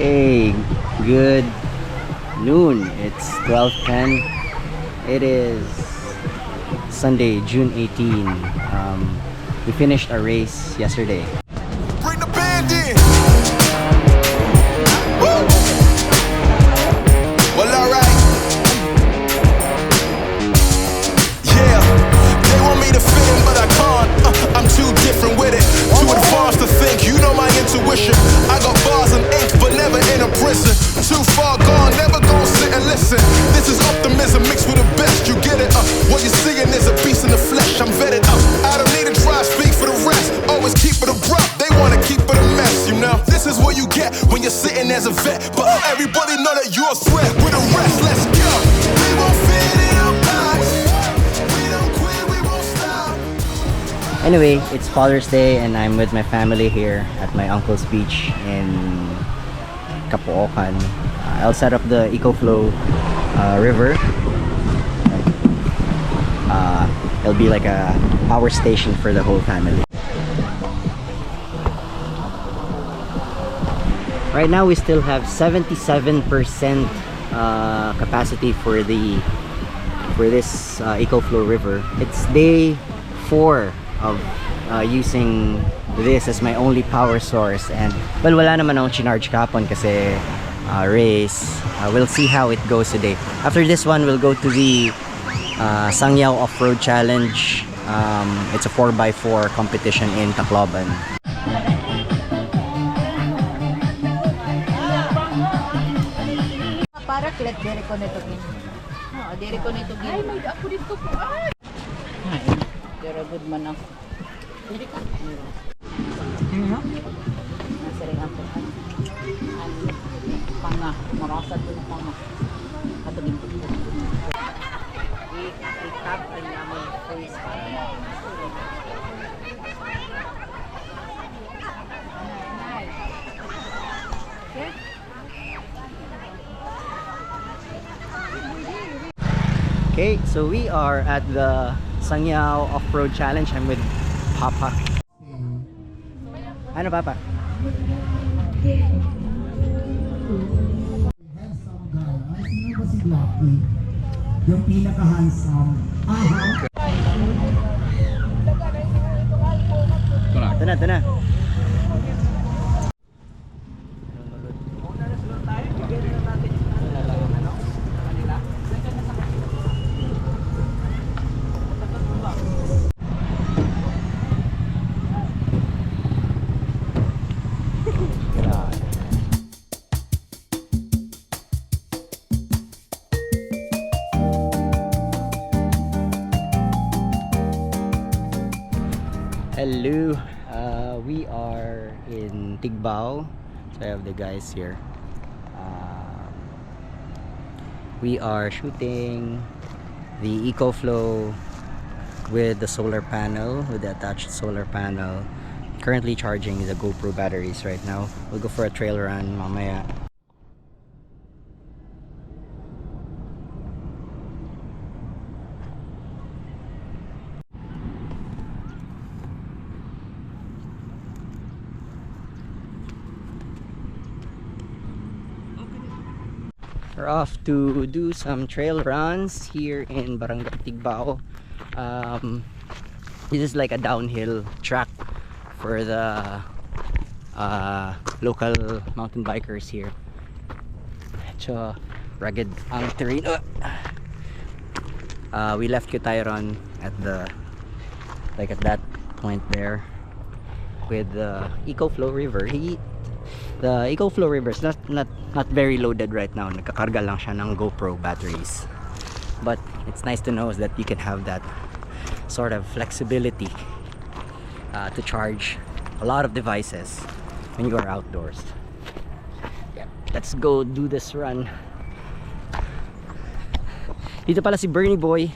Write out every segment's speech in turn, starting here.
Hey, good noon. It's 12:10. It is Sunday, June 18. We finished our race yesterday. Bring the band in. Woo! Well, alright. Yeah, they want me to fit in, but I can't. I'm too different with it. Too advanced to think. You know my intuition. I got bars and ink, but never in a prison. Too far gone, never gonna sit and listen. This is optimism mixed with the best. You get it? What you're seeing is a beast in the flesh. I'm vetted up. I don't need to try to speak for the rest. Always keep it abrupt. They wanna keep it a mess, you know. This is what you get when you're sitting as a vet. But everybody know that you're a threat. With the rest, let's go. We won't fit in our box. We don't quit, we won't stop. Anyway, it's Father's Day and I'm with my family here at my uncle's beach in Kapookan. I'll set up the Ecoflow River. It'll be like a power station for the whole family. Right now we still have 77% capacity for this Ecoflow River. It's day 4 of using this as my only power source, and well, wala naman akong chinarge kahapon kasi race. We'll see how it goes today. After this one, we'll go to the Sangyao Off-Road Challenge. It's a 4x4 competition in Tacloban. Para klet dire ko nito gin. Dire ko nito gin. Ay, may ako dito po. Ay. Pero good man ako. Dire ka. Nasa rin ako. Panga, marasa doon panga. Katugin ko. I-tap ang naman face para. Okay, so we are at the Sangyao Off-Road Challenge. I'm with Papa. Ano, Papa? Yung pinaka-handsome. Ito na, ito na. Hello, we are in Tigbao, so I have the guys here. We are shooting the Ecoflow with the solar panel, with the attached solar panel. Currently charging the GoPro batteries right now. We'll go for a trail run mamaya. We're off to do some trail runs here in Barangay Tigbao. This is like a downhill track for the local mountain bikers here. Medyo rugged ang terrain. We left Kutayron at at that point there with the Ecoflow River. The Ecoflow River is not very loaded right now. Nagkakarga lang siya ng GoPro batteries. But it's nice to know is that you can have that sort of flexibility to charge a lot of devices when you are outdoors. Yeah, let's go do this run. Dito pala si Bernie Boy.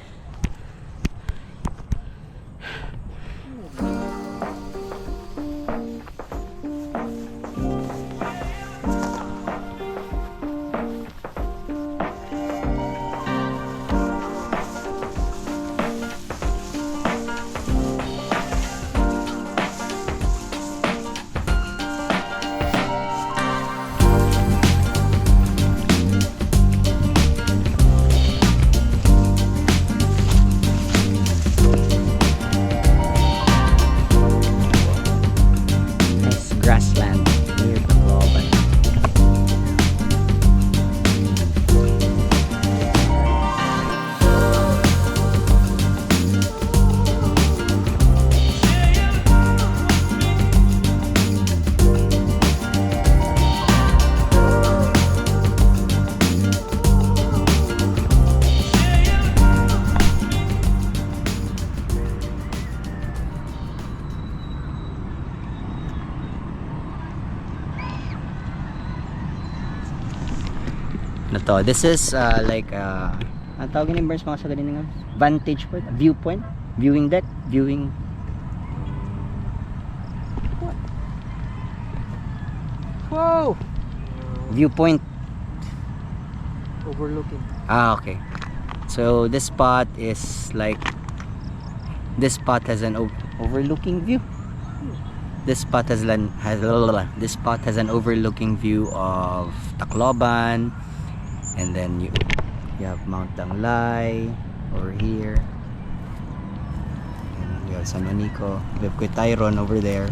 Ano to? This is like ang tawag ni Burns mga sa ganun vantage point, viewpoint, viewing deck, viewing. Wow. Viewpoint. Overlooking. Okay. So this spot is like, this spot has an overlooking view. This spot has an overlooking view of Tacloban, and then you have Mount Danglay over here, and you have San Juanico. We have Quitairon over there.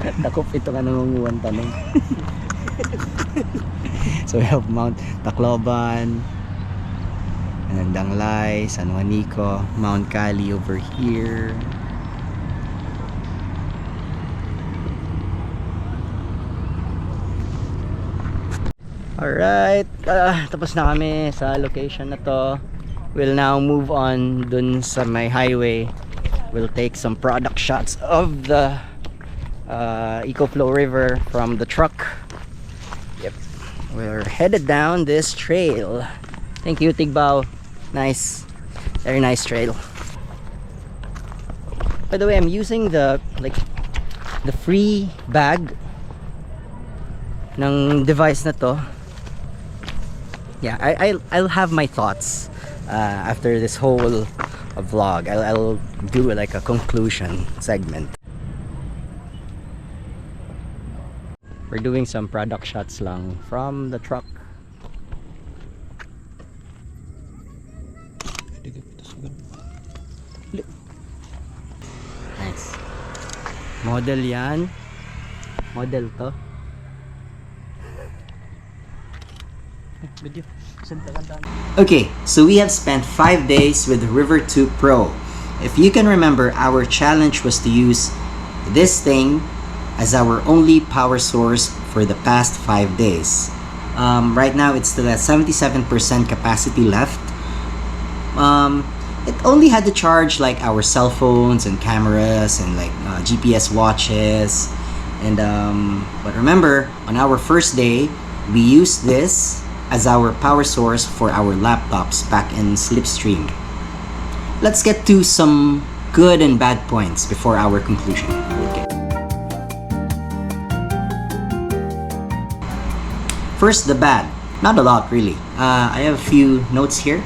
Takop ito nga nangunguhan tanong. So we have Mount Tacloban, and then Danglay, San Juanico, Mount Cali over here. Alright, tapos na kami sa location na to. We'll now move on dun sa may highway. We'll take some product shots of the Ecoflow River from the truck. Yep, we're headed down this trail. Thank you, Tigbaw. Nice, very nice trail. By the way, I'm using the free bag ng device na to. Yeah, I'll have my thoughts after this whole vlog. I'll do like a conclusion segment. We're doing some product shots lang from the truck. Nice. Model yan. Model to. Okay, so we have spent 5 days with the River 2 Pro. If you can remember, our challenge was to use this thing as our only power source for the past 5 days. Right now it's still at 77% capacity left. It only had to charge like our cell phones and cameras and like GPS watches, and but remember, on our first day we used this as our power source for our laptops back in Slipstream. Let's get to some good and bad points before our conclusion. Okay. First, the bad. Not a lot really. I have a few notes here.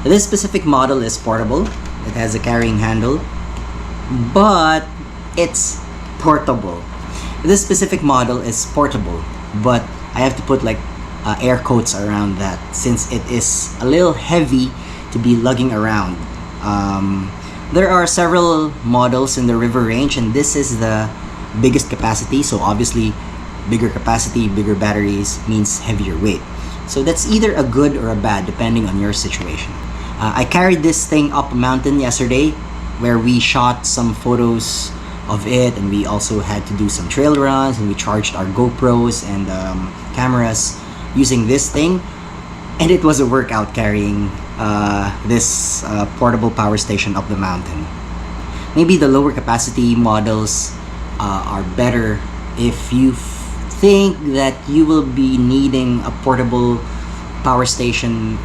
This specific model is portable. It has a carrying handle, but it's portable. This specific model is portable, but I have to put like air coats around that since it is a little heavy to be lugging around. There are several models in the river range, and this is the biggest capacity, so obviously bigger capacity, bigger batteries means heavier weight. So that's either a good or a bad depending on your situation. I carried this thing up a mountain yesterday where we shot some photos of it, and we also had to do some trail runs, and we charged our GoPros and cameras using this thing, and it was a workout carrying this portable power station up the mountain. Maybe the lower capacity models are better if you think that you will be needing a portable power station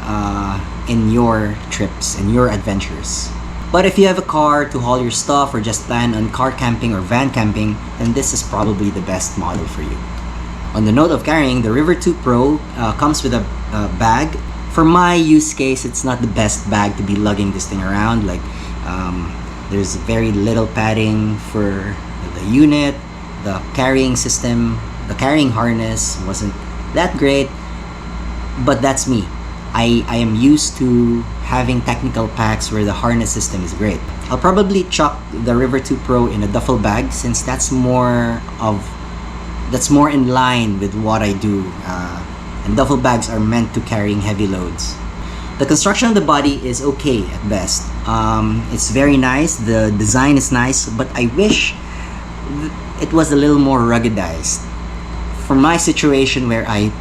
in your trips and your adventures. But if you have a car to haul your stuff or just plan on car camping or van camping, then this is probably the best model for you. On the note of carrying, the River 2 Pro comes with a bag. For my use case, it's not the best bag to be lugging this thing around. Like, there's very little padding for the unit. The carrying system, the carrying harness wasn't that great, but that's me. I am used to having technical packs where the harness system is great. I'll probably chuck the River 2 Pro in a duffel bag since that's more in line with what I do, and duffel bags are meant to carrying heavy loads. The construction of the body is okay at best. It's very nice, the design is nice, but I wish it was a little more ruggedized. For my situation where I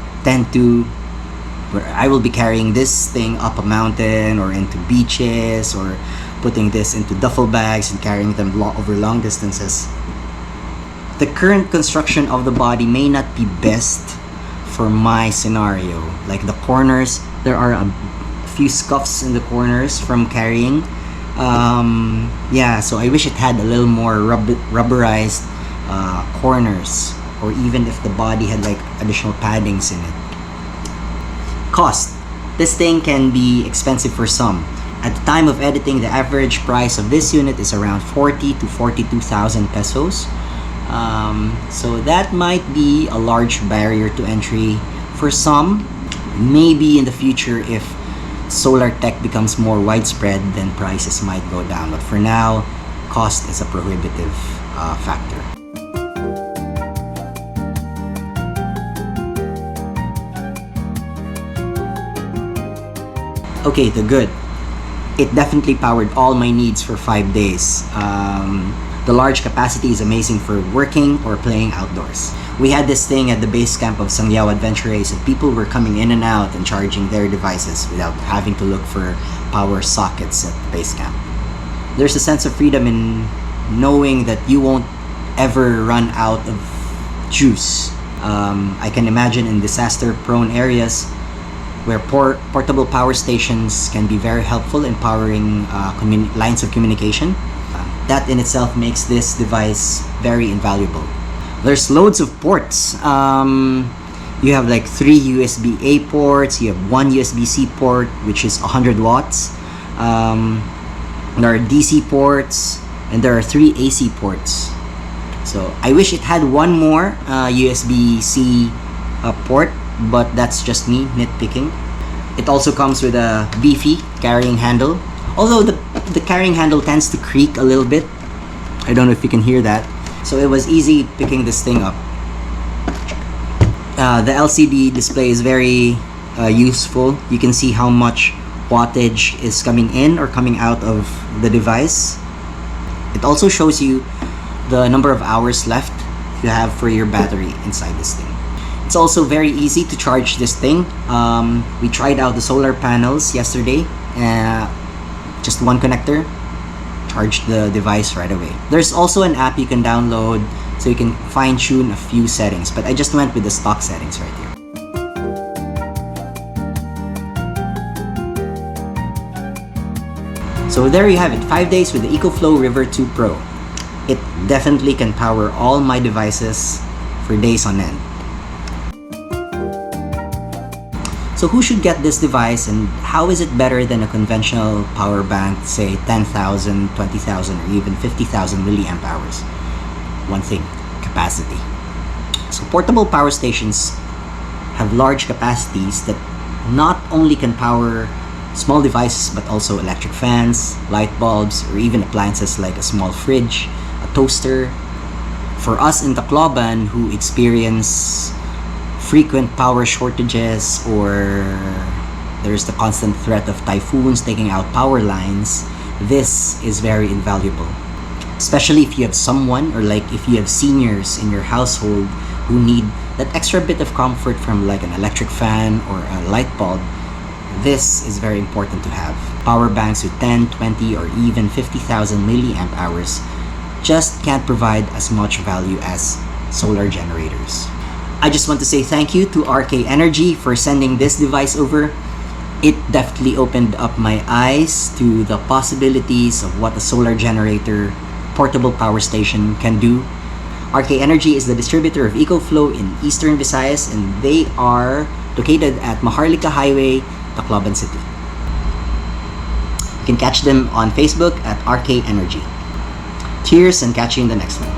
will be carrying this thing up a mountain or into beaches, or putting this into duffel bags and carrying them over long distances, the current construction of the body may not be best for my scenario. Like the corners, there are a few scuffs in the corners from carrying. Yeah, so I wish it had a little more rubberized corners, or even if the body had like additional paddings in it. Cost. This thing can be expensive for some. At the time of editing, the average price of this unit is around 40 to 42,000 pesos. So that might be a large barrier to entry for some. Maybe in the future, if solar tech becomes more widespread, then prices might go down. But for now, cost is a prohibitive factor. Okay, the good. It definitely powered all my needs for 5 days. The large capacity is amazing for working or playing outdoors. We had this thing at the base camp of Sangyao Adventure Race, and people were coming in and out and charging their devices without having to look for power sockets at the base camp. There's a sense of freedom in knowing that you won't ever run out of juice. I can imagine in disaster-prone areas where portable power stations can be very helpful in powering lines of communication. That in itself makes this device very invaluable. There's loads of ports. You have like 3 USB-A ports, you have 1 USB-C port, which is 100 watts. There are DC ports, and there are 3 AC ports. So I wish it had one more USB-C port, but that's just me nitpicking. It also comes with a BEEFY carrying handle. Although the carrying handle tends to creak a little bit. I don't know if you can hear that. So it was easy picking this thing up. The LCD display is very useful. You can see how much wattage is coming in or coming out of the device. It also shows you the number of hours left you have for your battery inside this thing. It's also very easy to charge this thing. We tried out the solar panels yesterday. Just one connector, charge the device right away. There's also an app you can download so you can fine-tune a few settings, but I just went with the stock settings right here. So there you have it, 5 days with the Ecoflow River 2 Pro. It definitely can power all my devices for days on end. So who should get this device, and how is it better than a conventional power bank, say 10,000, 20,000, or even 50,000 milliamp hours? One thing, capacity. So portable power stations have large capacities that not only can power small devices but also electric fans, light bulbs, or even appliances like a small fridge, a toaster. For us in Tacloban who experience frequent power shortages, or there's the constant threat of typhoons taking out power lines, this is very invaluable. Especially if you have someone, or like if you have seniors in your household who need that extra bit of comfort from like an electric fan or a light bulb, this is very important to have. Power banks with 10, 20, or even 50,000 milliamp hours just can't provide as much value as solar generators. I just want to say thank you to RK Energy for sending this device over. It definitely opened up my eyes to the possibilities of what a solar generator portable power station can do. RK Energy is the distributor of Ecoflow in Eastern Visayas, and they are located at Maharlika Highway, Tacloban City. You can catch them on Facebook at RK Energy. Cheers, and catch you in the next one.